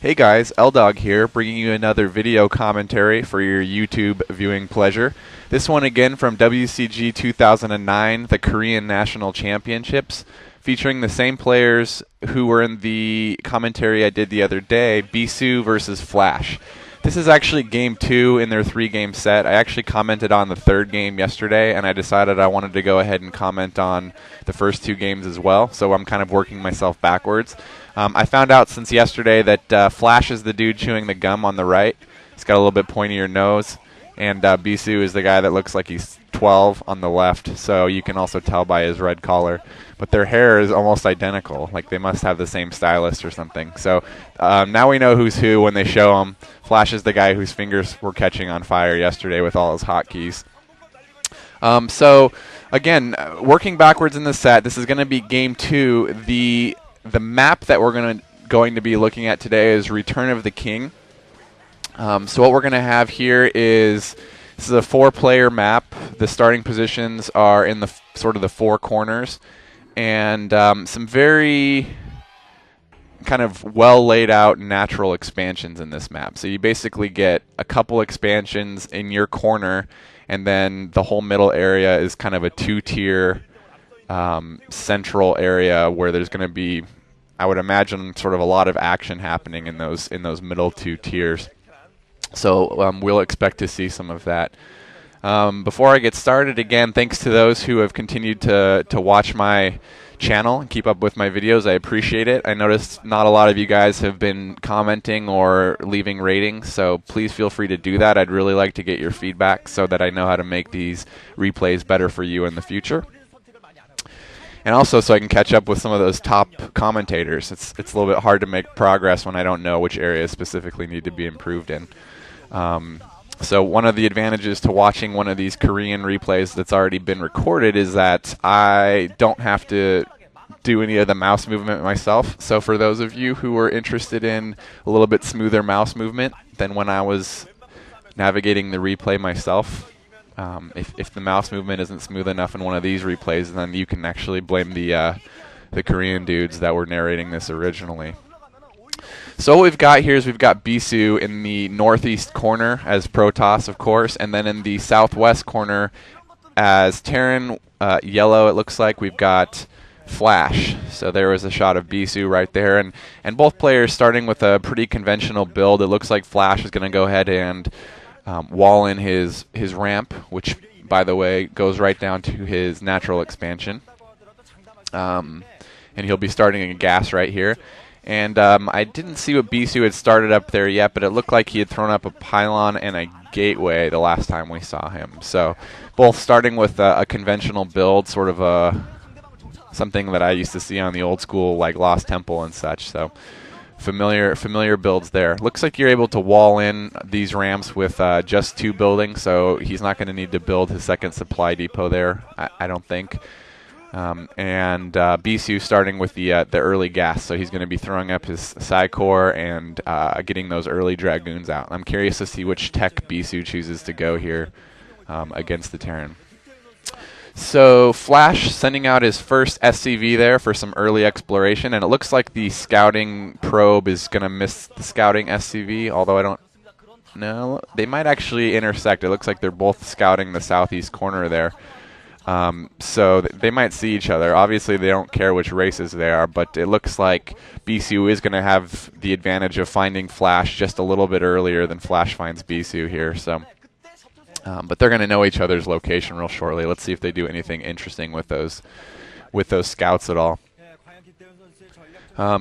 Hey guys, L-Dog here, bringing you another video commentary for your YouTube viewing pleasure. This one again from WCG 2009, the Korean National Championships, featuring the same players who were in the commentary I did the other day, Bisu versus Flash. This is actually game 2 in their 3-game set. I actually commented on the 3rd game yesterday, and I decided I wanted to go ahead and comment on the first 2 games as well, so I'm kind of working myself backwards. I found out since yesterday that Flash is the dude chewing the gum on the right. He's got a little bit pointier nose, and Bisu is the guy that looks like he's 12 on the left, so you can also tell by his red collar. But their hair is almost identical, like they must have the same stylist or something. So now we know who's who when they show him. Flash is the guy whose fingers were catching on fire yesterday with all his hotkeys. So again, working backwards in the set, this is going to be game 2. The map that we're going to be looking at today is Return of the King. So what we're going to have here is, this is a 4-player map. The starting positions are in the sort of the 4 corners, and some very kind of well laid out natural expansions in this map. So you basically get a couple expansions in your corner, and then the whole middle area is kind of a 2-tier central area where there's going to be, I would imagine, sort of a lot of action happening in those middle 2 tiers. So we'll expect to see some of that. Before I get started, again, thanks to those who have continued to watch my channel and keep up with my videos. I appreciate it. I noticed not a lot of you guys have been commenting or leaving ratings, so please feel free to do that. I'd really like to get your feedback so that I know how to make these replays better for you in the future. And also so I can catch up with some of those top commentators. It's a little bit hard to make progress when I don't know which areas specifically need to be improved in. So one of the advantages to watching one of these Korean replays that's already been recorded is that I don't have to do any of the mouse movement myself. So for those of you who are interested in a little bit smoother mouse movement than when I was navigating the replay myself, if the mouse movement isn't smooth enough in one of these replays, then you can actually blame the Korean dudes that were narrating this originally. So what we've got here is we've got Bisu in the northeast corner as Protoss, of course, and then in the southwest corner as Terran, yellow it looks like, we've got Flash. So there was a shot of Bisu right there, and both players starting with a pretty conventional build. It looks like Flash is going to go ahead and wall in his ramp, which, by the way, goes right down to his natural expansion. And he'll be starting a gas right here. And I didn't see what Bisu had started up there yet, but it looked like he had thrown up a pylon and a gateway the last time we saw him. So both starting with a conventional build, sort of something that I used to see on the old school, like Lost Temple and such. So familiar builds there. Looks like you're able to wall in these ramps with just 2 buildings, so he's not going to need to build his second supply depot there, I don't think. And Bisu starting with the early gas, so he's going to be throwing up his Psy-Core and getting those early Dragoons out. I'm curious to see which tech Bisu chooses to go here against the Terran. So Flash sending out his first SCV there for some early exploration, and it looks like the scouting probe is going to miss the scouting SCV, although I don't know. They might actually intersect. It looks like they're both scouting the southeast corner there. So they might see each other. Obviously, they don't care which races they are, but it looks like Bisu is going to have the advantage of finding Flash just a little bit earlier than Flash finds Bisu here. So, but they're going to know each other's location real shortly. Let's see if they do anything interesting with those scouts at all.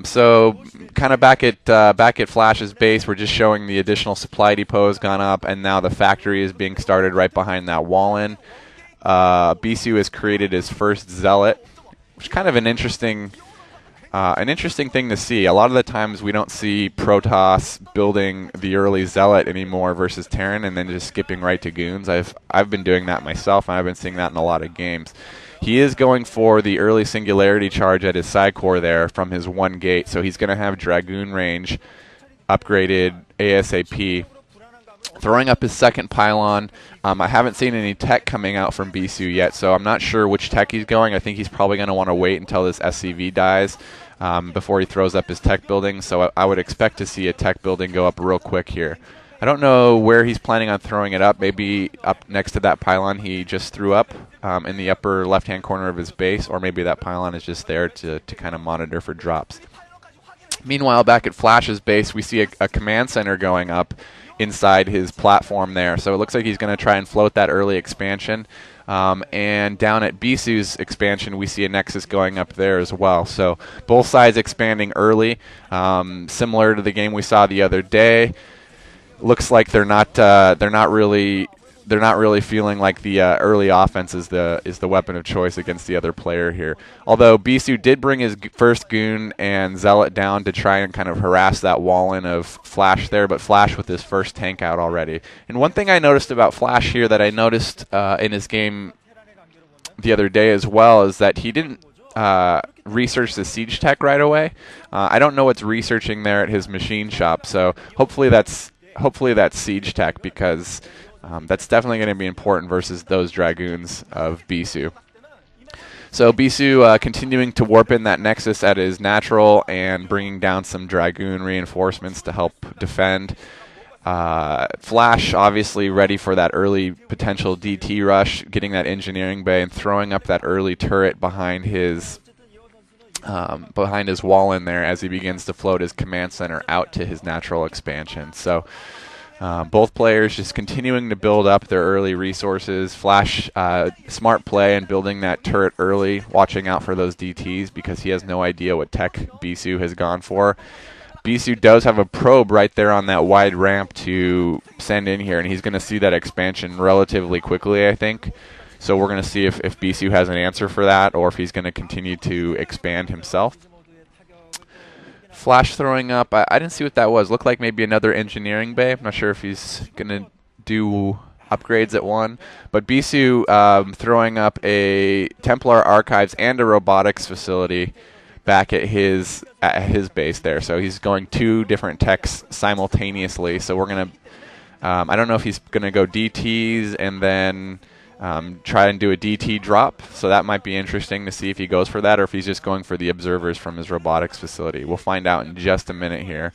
So kind of back at Flash's base, we're just showing the additional supply depot has gone up, and now the factory is being started right behind that wall-in. Bisu has created his first zealot, which is kind of an interesting thing to see. A lot of the times we don't see Protoss building the early zealot anymore versus Terran and then just skipping right to goons. I've been doing that myself, and I've been seeing that in a lot of games. He is going for the early singularity charge at his Psy-Core there from his 1 gate, so he's going to have Dragoon range upgraded ASAP. Throwing up his second pylon. I haven't seen any tech coming out from Bisu yet, so I'm not sure which tech he's going. I think he's probably going to want to wait until this SCV dies. before he throws up his tech building. So I would expect to see a tech building go up real quick here. I don't know where he's planning on throwing it up. Maybe up next to that pylon he just threw up in the upper left-hand corner of his base, or maybe that pylon is just there to kind of monitor for drops. Meanwhile, back at Flash's base, we see a command center going up inside his platform there. So it looks like he's going to try and float that early expansion. And down at Bisu's expansion, we see a Nexus going up there as well. So both sides expanding early, similar to the game we saw the other day. Looks like they're not really feeling like the early offense is the weapon of choice against the other player here. Although Bisu did bring his first goon and Zealot down to try and kind of harass that wall in of Flash there, but Flash with his first tank out already. And one thing I noticed about Flash here that I noticed in his game the other day as well is that he didn't research the siege tech right away. I don't know what's researching there at his machine shop, so hopefully that's siege tech, because that's definitely going to be important versus those Dragoons of Bisu. So Bisu continuing to warp in that Nexus at his natural and bringing down some Dragoon reinforcements to help defend. Flash obviously ready for that early potential DT rush, getting that engineering bay and throwing up that early turret behind his wall in there as he begins to float his command center out to his natural expansion. So both players just continuing to build up their early resources. Flash, smart play and building that turret early, watching out for those DTs because he has no idea what tech Bisu has gone for. Bisu does have a probe right there on that wide ramp to send in here, and he's going to see that expansion relatively quickly, I think. So we're going to see if Bisu has an answer for that or if he's going to continue to expand himself. Flash throwing up. I didn't see what that was. Looked like maybe another engineering bay. I'm not sure if he's going to do upgrades at one. But Bisu throwing up a Templar Archives and a robotics facility back at his base there. So he's going two different techs simultaneously. So we're going to, I don't know if he's going to go DTs and then try and do a DT drop. So that might be interesting to see if he goes for that or if he's just going for the observers from his robotics facility. We'll find out in just a minute here.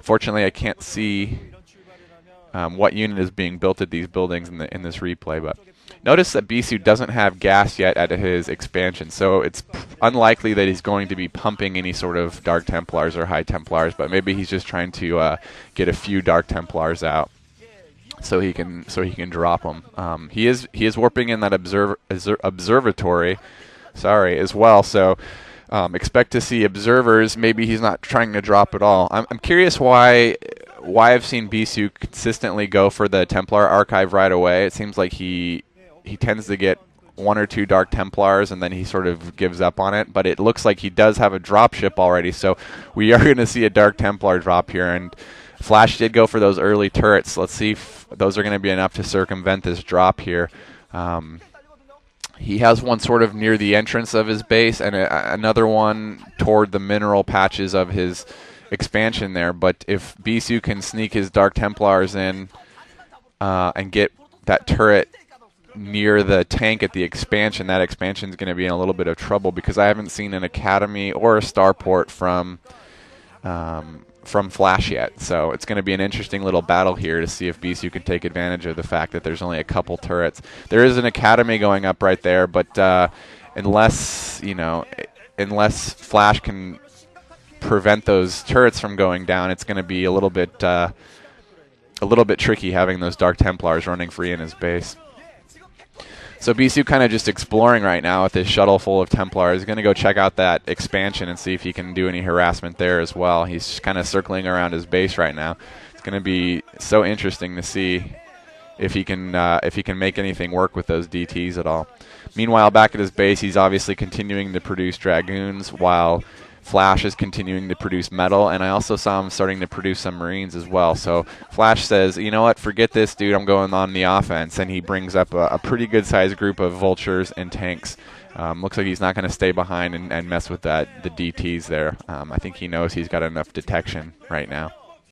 Fortunately, I can't see what unit is being built at these buildings in this replay, but notice that Bisu doesn't have gas yet at his expansion, so it's unlikely that he's going to be pumping any sort of Dark Templars or High Templars, but maybe he's just trying to get a few Dark Templars out so he can drop them. He is warping in that observatory, as well. So expect to see observers. Maybe he's not trying to drop at all. I'm curious why I've seen Bisu consistently go for the Templar Archive right away. It seems like he tends to get one or two Dark Templars and then he sort of gives up on it. But it looks like he does have a drop ship already, so we are going to see a Dark Templar drop here. And Flash did go for those early turrets. Let's see if those are going to be enough to circumvent this drop here. He has one sort of near the entrance of his base and another one toward the mineral patches of his expansion there. But if Bisu can sneak his Dark Templars in and get that turret near the tank at the expansion, that expansion is going to be in a little bit of trouble because I haven't seen an Academy or a Starport from Flash yet. So it's going to be an interesting little battle here to see if Bisu can take advantage of the fact that there's only a couple turrets. There is an Academy going up right there, but unless Flash can prevent those turrets from going down, it's going to be a little bit tricky having those Dark Templars running free in his base. So Bisu kind of just exploring right now with his shuttle full of Templars. He's going to go check out that expansion and see if he can do any harassment there as well. He's just kind of circling around his base right now. It's going to be so interesting to see if he can make anything work with those DTs at all. Meanwhile, back at his base, he's obviously continuing to produce Dragoons while Flash is continuing to produce metal, and I also saw him starting to produce some Marines as well. So Flash says, you know what, forget this, dude, I'm going on the offense, and he brings up a pretty good-sized group of vultures and tanks. Looks like he's not going to stay behind and mess with the DTs there. I think he knows he's got enough detection right now.